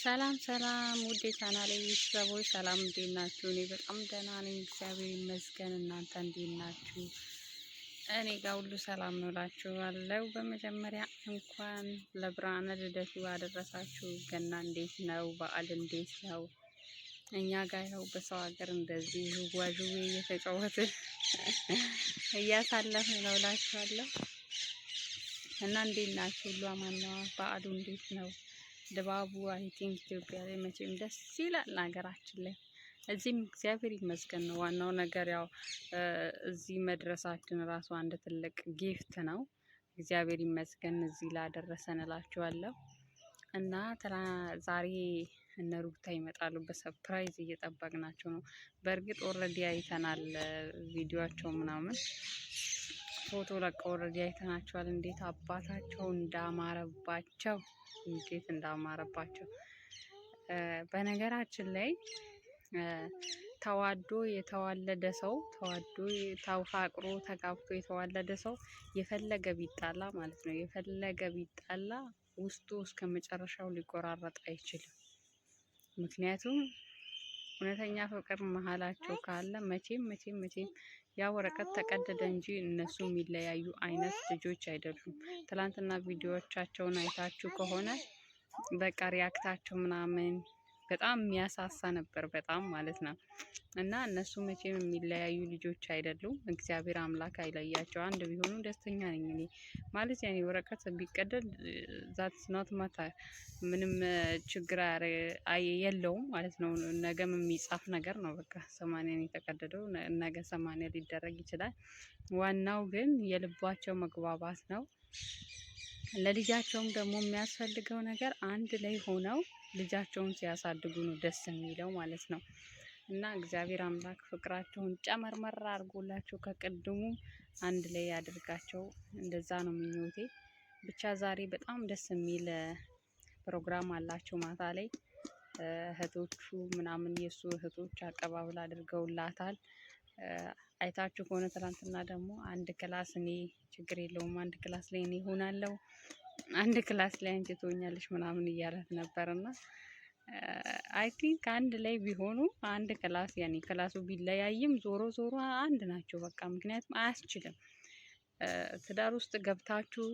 ሰላም ሰላም ውድ የቻናሌ ቤተሰቦች ሰላም እንዴት ናችሁ? እኔ በጣም ደህና ነኝ፣ እግዚአብሔር ይመስገን። እናንተ እንዴት ናችሁ? እኔ ጋር ሁሉ ሰላም ነው እላችኋለሁ። በመጀመሪያ እንኳን ለብርሃነ ልደቱ አደረሳችሁ። ገና እንዴት ነው? በዓል እንዴት ነው? እኛ ጋር ያው በሰው ሀገር እንደዚህ ዋዥዌ እየተጫወትን እያሳለፍን ነው እላችኋለሁ። እና እንዴት ናችሁ? ሁሉ አማን ነው? በዓሉ እንዴት ነው? ድባቡ አይ ቲንክ ኢትዮጵያ ላይ መቼም ደስ ይላል ሀገራችን ላይ። እዚህም እግዚአብሔር ይመስገን ነው ዋናው ነገር። ያው እዚህ መድረሳችን ራሱ አንድ ትልቅ ጊፍት ነው። እግዚአብሔር ይመስገን እዚህ ላደረሰን እላችኋለሁ። እና ዛሬ እነ ሩታ ይመጣሉ በሰርፕራይዝ እየጠበቅናቸው ነው። በእርግጥ ኦልሬዲ አይተናል ቪዲዮቸው ምናምን ፎቶ ለቀው ኦልሬዲ አይተናቸዋል። እንዴት አባታቸው እንዳማረባቸው እንዴት እንዳማረባቸው። በነገራችን ላይ ተዋዶ የተዋለደ ሰው ተፋቅሮ ተጋብቶ የተዋለደ ሰው የፈለገ ቢጣላ ማለት ነው የፈለገ ቢጣላ ውስጡ እስከ መጨረሻው ሊቆራረጥ አይችልም። ምክንያቱም እውነተኛ ፍቅር መሀላቸው ካለ መቼም ያ ወረቀት ተቀደደ እንጂ እነሱ የሚለያዩ አይነት ልጆች አይደሉም። ትላንትና ቪዲዮዎቻቸውን አይታችሁ ከሆነ በቃ ሪያክታቸው ምናምን በጣም የሚያሳሳ ነበር፣ በጣም ማለት ነው። እና እነሱ መቼም የሚለያዩ ልጆች አይደሉም። እግዚአብሔር አምላክ አይለያቸው። አንድ ቢሆኑ ደስተኛ ነኝ እኔ ማለት ያኔ ወረቀት ቢቀደድ ዛትስ ኖት ማተር ምንም ችግር የለውም ማለት ነው። ነገም የሚጻፍ ነገር ነው። በቃ 80 የተቀደደው ነገ 80 ሊደረግ ይችላል። ዋናው ግን የልባቸው መግባባት ነው። ለልጃቸውም ደግሞ የሚያስፈልገው ነገር አንድ ላይ ሆነው ልጃቸውን ሲያሳድጉ ነው ደስ የሚለው ማለት ነው። እና እግዚአብሔር አምላክ ፍቅራቸውን ጨመርመር አድርጎላቸው ከቅድሙ አንድ ላይ ያድርጋቸው። እንደዛ ነው ምኞቴ። ብቻ ዛሬ በጣም ደስ የሚል ፕሮግራም አላቸው ማታ ላይ እህቶቹ ምናምን የእሱ እህቶች አቀባበል አድርገውላታል። አይታችሁ ከሆነ ትናንትና ደግሞ አንድ ክላስ እኔ ችግር የለውም አንድ ክላስ ላይ እኔ ሆናለሁ አንድ ክላስ ላይ አንቺ ትሆኛለሽ ምናምን እያላት ነበርና አይ ቲንክ አንድ ላይ ቢሆኑ አንድ ክላስ ያኔ ክላሱ ቢለያይም ዞሮ አንድ ናቸው በቃ። ምክንያቱም አያስችልም። ትዳር ውስጥ ገብታችሁ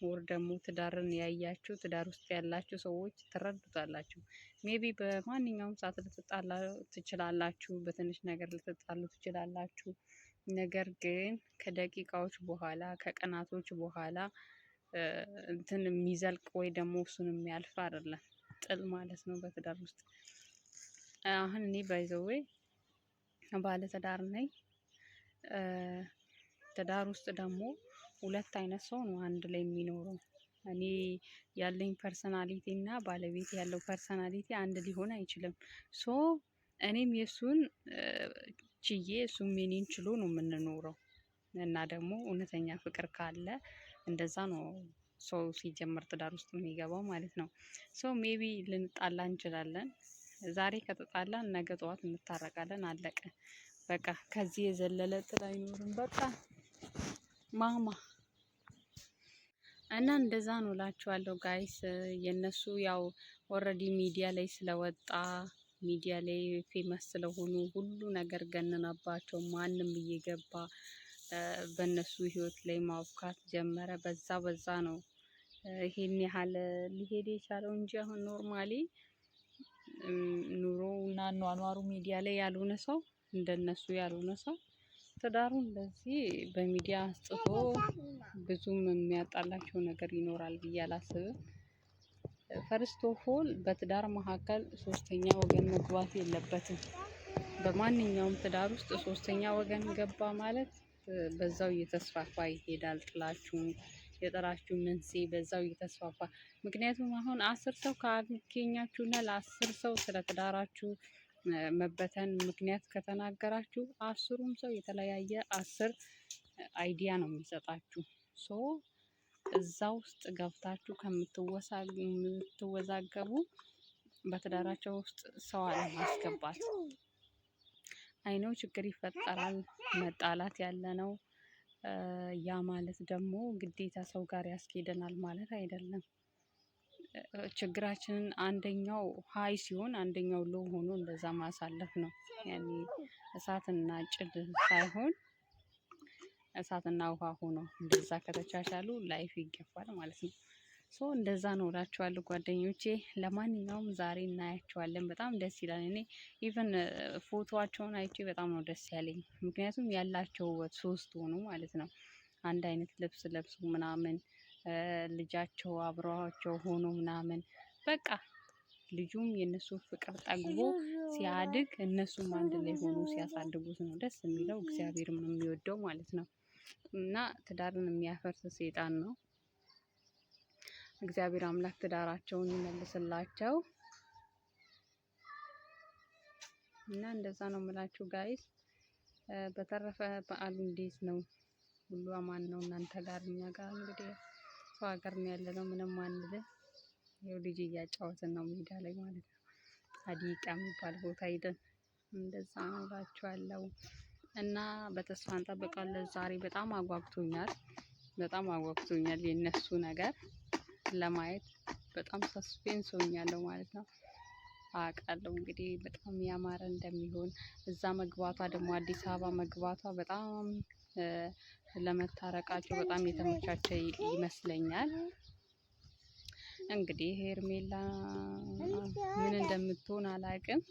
ወር ደግሞ ትዳርን ያያችሁ ትዳር ውስጥ ያላችሁ ሰዎች ትረዱታላችሁ። ሜቢ በማንኛውም ሰዓት ልትጣላ ትችላላችሁ፣ በትንሽ ነገር ልትጣሉ ትችላላችሁ። ነገር ግን ከደቂቃዎች በኋላ ከቀናቶች በኋላ እንትን የሚዘልቅ ወይ ደግሞ እሱን የሚያልፍ አይደለም ጥል ማለት ነው በትዳር ውስጥ። አሁን እኔ ባይዘዌ ባለ ትዳር ነኝ። ትዳር ውስጥ ደግሞ ሁለት አይነት ሰው ነው አንድ ላይ የሚኖረው። እኔ ያለኝ ፐርሰናሊቲ እና ባለቤት ያለው ፐርሰናሊቲ አንድ ሊሆን አይችልም። ሶ እኔም የሱን ችዬ እሱም የኔን ችሎ ነው የምንኖረው። እና ደግሞ እውነተኛ ፍቅር ካለ እንደዛ ነው ሰው ሲጀምር ትዳር ውስጥ የሚገባው ማለት ነው። ሶ ሜቢ ልንጣላ እንችላለን። ዛሬ ከተጣላን ነገ ጠዋት እንታረቃለን። አለቀ በቃ። ከዚህ የዘለለ ጥል አይኖርም በቃ ማማ። እና እንደዛ ነው እላችኋለሁ ጋይስ። የነሱ ያው ኦልሬዲ ሚዲያ ላይ ስለወጣ ሚዲያ ላይ ፌመስ ስለሆኑ ሁሉ ነገር ገነናባቸው። ማንም እየገባ በእነሱ ህይወት ላይ ማውካት ጀመረ። በዛ ነው ይሄን ያህል ሊሄድ የቻለው እንጂ አሁን ኖርማሊ ኑሮውና ኗኗሩ ሚዲያ ላይ ያልሆነ ሰው እንደነሱ ያልሆነ ሰው ትዳሩ እንደዚህ በሚዲያ አስጥቶ ብዙም የሚያጣላቸው ነገር ይኖራል ብዬ አላስብም። ፈርስት ኦፍ ኦል በትዳር መካከል ሶስተኛ ወገን መግባት የለበትም። በማንኛውም ትዳር ውስጥ ሶስተኛ ወገን ገባ ማለት በዛው እየተስፋፋ ይሄዳል። ጥላችሁን የጥላችሁ መንስኤ በዛው እየተስፋፋ። ምክንያቱም አሁን 10 ሰው ካገኛችሁና ለ10 ሰው ስለ ትዳራችሁ መበተን ምክንያት ከተናገራችሁ 10ሩም ሰው የተለያየ 10 አይዲያ ነው የሚሰጣችሁ። ሶ እዛ ውስጥ ገብታችሁ ከምትወዛገቡ በትዳራቸው ውስጥ ሰው አለማስገባት። አይነው ችግር ይፈጠራል፣ መጣላት ያለ ነው። ያ ማለት ደግሞ ግዴታ ሰው ጋር ያስኬደናል ማለት አይደለም። ችግራችንን አንደኛው ሀይ ሲሆን አንደኛው ሎ ሆኖ እንደዛ ማሳለፍ ነው። ያኔ እሳትና ጭድ ሳይሆን እሳትና ውሃ ሆኖ እንደዛ ከተቻቻሉ ላይፍ ይገፋል ማለት ነው። ሶ እንደዛ ነው እላችኋለሁ ጓደኞቼ። ለማንኛውም ዛሬ እናያቸዋለን። በጣም ደስ ይላል። እኔ ኢቨን ፎቶዋቸውን አይቼ በጣም ነው ደስ ያለኝ። ምክንያቱም ያላቸው ውበት ሶስት ሆኖ ማለት ነው አንድ አይነት ልብስ ለብሶ ምናምን ልጃቸው አብረዋቸው ሆኖ ምናምን በቃ ልጁም የእነሱ ፍቅር ጠግቦ ሲያድግ እነሱም አንድ ላይ ሆኖ ሲያሳድጉት ነው ደስ የሚለው። እግዚአብሔርም ነው የሚወደው ማለት ነው። እና ትዳርን የሚያፈርስ ሰይጣን ነው። እግዚአብሔር አምላክ ትዳራቸውን ይመልስላቸው እና እንደዛ ነው የምላችሁ ጋይስ። በተረፈ በዓሉ እንዴት ነው? ሁሉ አማን ነው እናንተ ጋር? እኛ ጋር እንግዲህ ሰው ሀገር ነው ያለነው፣ ምንም አንልም። ይኸው ልጅ እያጫወትን ነው ሜዳ ላይ ማለት ነው። አዲቃ የሚባል ቦታ ሄደን እንደዛ ነው እላችኋለሁ። እና በተስፋ እንጠብቃለን። ዛሬ በጣም አጓግቶኛል፣ በጣም አጓግቶኛል የእነሱ ነገር ለማየት በጣም ሰስፔንስ ሆኛለሁ ማለት ነው። አውቃለሁ እንግዲህ በጣም ያማረ እንደሚሆን። እዛ መግባቷ ደግሞ አዲስ አበባ መግባቷ በጣም ለመታረቃቸው በጣም የተመቻቸ ይመስለኛል። እንግዲህ ሄርሜላ ምን እንደምትሆን አላውቅም።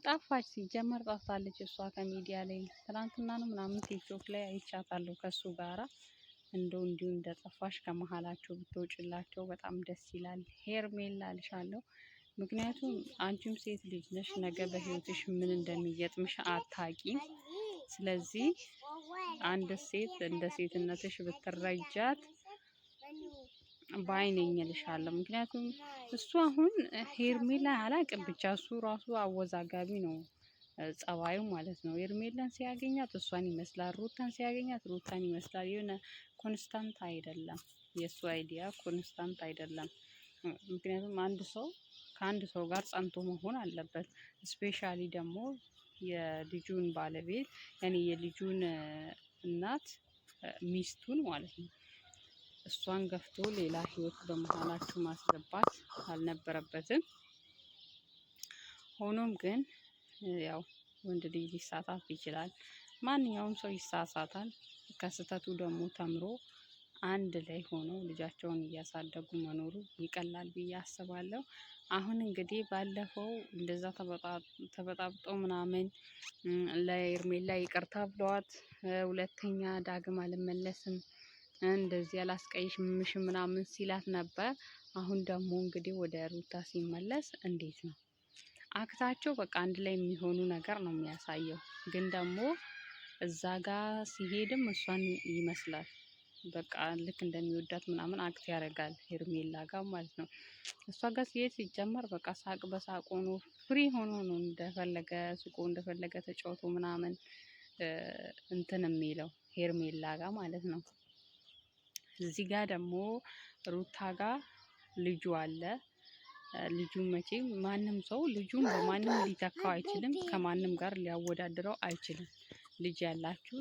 ጠፋች፣ ሲጀመር ጠፍታለች እሷ ከሚዲያ ላይ። ትናንትና ነው ምናምን ቲክቶክ ላይ አይቻታለሁ ከሱ ጋራ። እንዲሁ እንደጠፋሽ ከመሀላቸው ብትወጭላቸው በጣም ደስ ይላል ሄርሜላ እልሻለሁ። ምክንያቱም አንቺም ሴት ልጅ ነሽ፣ ነገ በህይወትሽ ምን እንደሚገጥምሽ አታቂም። ስለዚህ አንድ ሴት እንደ ሴትነትሽ ብትረጃት ባይነኝ እልሻለሁ። ምክንያቱም እሱ አሁን ሄርሜላ አላቅም፣ ብቻ እሱ ራሱ አወዛጋቢ ነው ጸባዩ ማለት ነው። ሄርሜላን ሲያገኛት እሷን ይመስላል፣ ሩታን ሲያገኛት ሩታን ይመስላል። የሆነ ኮንስታንት አይደለም፣ የእሱ አይዲያ ኮንስታንት አይደለም። ምክንያቱም አንድ ሰው ከአንድ ሰው ጋር ጸንቶ መሆን አለበት። ስፔሻሊ ደግሞ የልጁን ባለቤት ያኔ የልጁን እናት ሚስቱን ማለት ነው። እሷን ገፍቶ ሌላ ህይወት በመሀላችሁ ማስገባት አልነበረበትም። ሆኖም ግን ያው ወንድ ልጅ ሊሳሳት ይችላል። ማንኛውም ሰው ይሳሳታል። ከስህተቱ ደግሞ ተምሮ አንድ ላይ ሆኖ ልጃቸውን እያሳደጉ መኖሩ ይቀላል ብዬ አስባለሁ። አሁን እንግዲህ ባለፈው እንደዛ ተበጣብጦ ምናምን ለሄርሜላ ይቅርታ ብለዋት ሁለተኛ ዳግም አልመለስም እንደዚህ አላስቀይምሽም ምናምን ሲላት ነበር። አሁን ደግሞ እንግዲህ ወደ ሩታ ሲመለስ እንዴት ነው አክታቸው? በቃ አንድ ላይ የሚሆኑ ነገር ነው የሚያሳየው። ግን ደግሞ እዛ ጋር ሲሄድም እሷን ይመስላል በቃ ልክ እንደሚወዳት ምናምን አክት ያደርጋል ሄርሜላ ጋር ማለት ነው። እሷ ጋር ሲሄድ ሲጀመር በቃ ሳቅ በሳቅ ሆኖ ፍሪ ሆኖ ነው እንደፈለገ ስቆ እንደፈለገ ተጫውቶ ምናምን እንትን የሚለው ሄርሜላ ጋር ማለት ነው። እዚህ ጋር ደግሞ ሩታ ጋር ልጁ አለ። ልጁ መቼም ማንም ሰው ልጁን በማንም ሊተካው አይችልም፣ ከማንም ጋር ሊያወዳድረው አይችልም። ልጅ ያላችሁ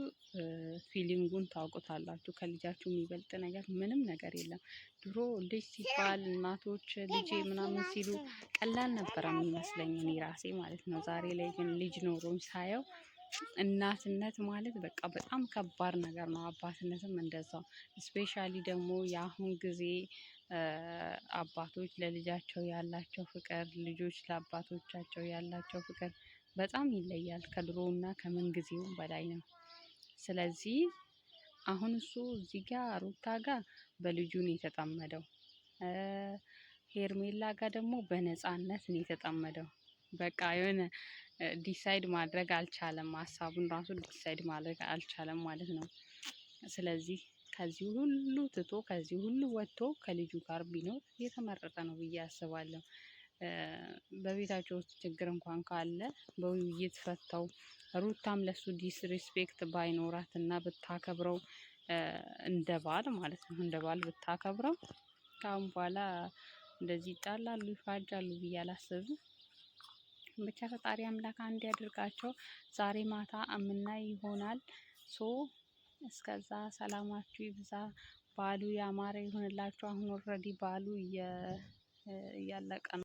ፊሊንጉን ታውቁታላችሁ። ከልጃችሁ የሚበልጥ ነገር ምንም ነገር የለም። ድሮ ልጅ ሲባል እናቶች ልጄ ምናምን ሲሉ ቀላል ነበረ የሚመስለኝ እኔ ራሴ ማለት ነው። ዛሬ ላይ ግን ልጅ ኖሮኝ ሳየው እናትነት ማለት በቃ በጣም ከባድ ነገር ነው። አባትነትም እንደዛው። ስፔሻሊ ደግሞ የአሁን ጊዜ አባቶች ለልጃቸው ያላቸው ፍቅር፣ ልጆች ለአባቶቻቸው ያላቸው ፍቅር በጣም ይለያል። ከድሮውና ከምን ጊዜው በላይ ነው። ስለዚህ አሁን እሱ እዚህ ጋር ሩታ ጋር በልጁ ነው የተጠመደው። ሄርሜላ ጋር ደግሞ በነፃነት ነው የተጠመደው። በቃ የሆነ ዲሳይድ ማድረግ አልቻለም። ሀሳቡን ራሱ ዲሳይድ ማድረግ አልቻለም ማለት ነው። ስለዚህ ከዚህ ሁሉ ትቶ ከዚህ ሁሉ ወጥቶ ከልጁ ጋር ቢኖር የተመረጠ ነው ብዬ አስባለሁ። በቤታቸው ውስጥ ችግር እንኳን ካለ በውይይት ፈተው ሩታም ለሱ ዲስሪስፔክት ባይኖራት እና ብታከብረው እንደ ባል ማለት ነው እንደ ባል ብታከብረው ካሁን በኋላ እንደዚህ ይጣላሉ ይፋጃሉ ብዬ አላስብም። ብቻ ፈጣሪ አምላክ አንድ ያድርጋቸው። ዛሬ ማታ የምናይ ይሆናል። ሶ እስከዛ ሰላማችሁ ይብዛ። በዓሉ ያማረ ይሆንላችሁ። አሁን ኦልሬዲ በዓሉ እያለቀ ነው።